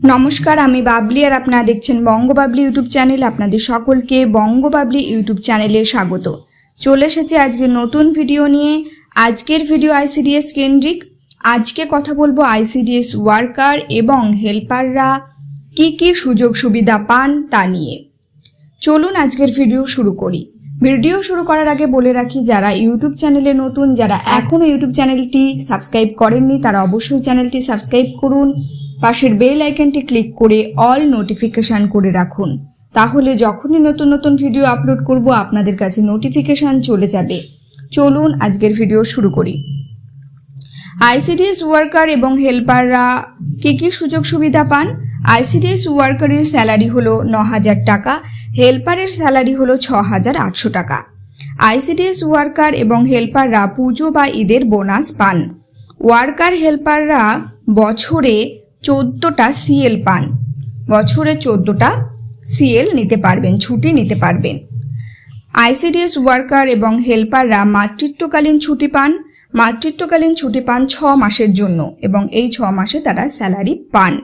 নমস্কার, আমি বাবলি আর আপনারা দেখছেন বঙ্গবাবলি ইউটিউব চ্যানেল। আপনাদের সকলকে বঙ্গবাবলি ইউটিউব চ্যানেলে স্বাগত। চলে এসেছে আজকে নতুন ভিডিও নিয়ে। আজকের ভিডিও আইসিডিএস কেন্দ্রিক। আজকে কথা বলবো আইসিডিএস ওয়ার্কার এবং হেল্পাররা কি কি সুযোগ সুবিধা পান তা নিয়ে। চলুন আজকের ভিডিও শুরু করি। ভিডিও শুরু করার আগে বলে রাখি, যারা ইউটিউব চ্যানেলে নতুন, যারা এখনও ইউটিউব চ্যানেলটি সাবস্ক্রাইব করেননি, তারা অবশ্যই চ্যানেলটি সাবস্ক্রাইব করুন। পাশের বেল আইকনটি ক্লিক করে অল নোটিফিকেশন করে রাখুন, তাহলে যখনই নতুন নতুন ভিডিও আপলোড করব আপনাদের কাছে নোটিফিকেশন চলে যাবে। চলুন আজকের ভিডিও শুরু করি। আইসিডিএস ওয়ার্কার এবং হেল্পাররা কি কি সুযোগ সুবিধা পান। আইসিডিএস ওয়ার্কারের স্যালারি হলো 9,000 টাকা, হেল্পারের স্যালারি হলো 6,800 টাকা। আইসিডিএস ওয়ার্কার এবং হেল্পাররা পুজো বা ঈদের বোনাস পান। ওয়ার্কার হেল্পাররা বছরে 14টা সিএল পান। বছরে 14টা সিএল নিতে পারবেন, ছুটি নিতে পারবেন। আইসিডিএস ওয়ার্কার এবং হেল্পাররা মাতৃত্বকালীন ছুটি পান। মাতৃত্বকালীন ছুটি পান 6 মাসের জন্য এবং এই 6 মাসে তারা স্যালারি পান।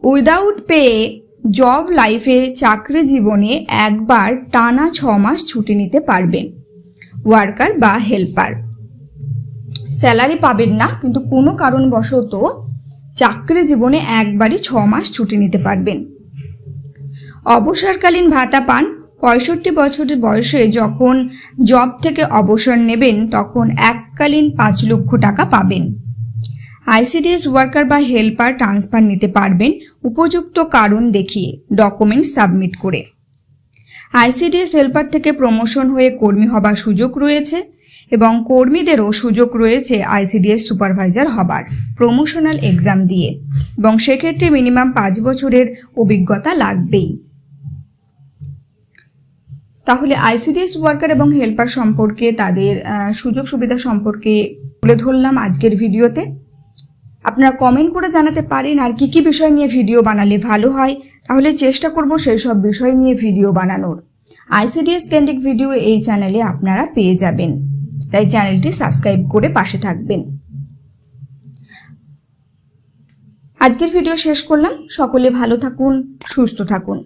উইদাউট পে জব লাইফে চাকরি জীবনে একবার টানা 6 মাস ছুটি নিতে পারবেন ওয়ার্কার বা হেল্পার। স্যালারি পাবেন না, কিন্তু কোনো কারণবশত চাকরি জীবনে একবারই 6 মাস ছুটি নিতে পারবেন। অবসরকালীন ভাতা পান। 65 বছরের বয়সে যখন জব থেকে অবসর নেবেন তখন এককালীন 5 লক্ষ টাকা পাবেন। আইসিডিএস ওয়ার্কার বা হেল্পার ট্রান্সফার নিতে পারবেন উপযুক্ত কারণ দেখিয়ে, ডকুমেন্ট সাবমিট করে। আইসিডিএস হেল্পার থেকে প্রমোশন হয়ে কর্মী হবার সুযোগ রয়েছে এবং কর্মীদেরও সুযোগ রয়েছে আইসিডিএস সুপারভাইজার হবার প্রমোশনাল এক্সাম দিয়ে, এবং সেক্ষেত্রে মিনিমাম 5 বছরের অভিজ্ঞতা লাগবেই। তাহলে আইসিডিএস ওয়ার্কার এবং হেল্পার সম্পর্কে, তাদের সুযোগ সুবিধা সম্পর্কে তুলে ধরলাম আজকের ভিডিওতে। আপনারা কমেন্ট করে জানাতে পারেন আর কি কি বিষয় নিয়ে ভিডিও বানালে ভালো হয়, তাহলে চেষ্টা করব সেই সব বিষয় নিয়ে ভিডিও বানানোর। আইসিডিএস কেন্দ্রিক ভিডিও এই চ্যানেলে আপনারা পেয়ে যাবেন, তাই চ্যানেলটি সাবস্ক্রাইব করে পাশে থাকবেন। আজকের ভিডিও শেষ করলাম। সকলে ভালো থাকুন, সুস্থ থাকুন।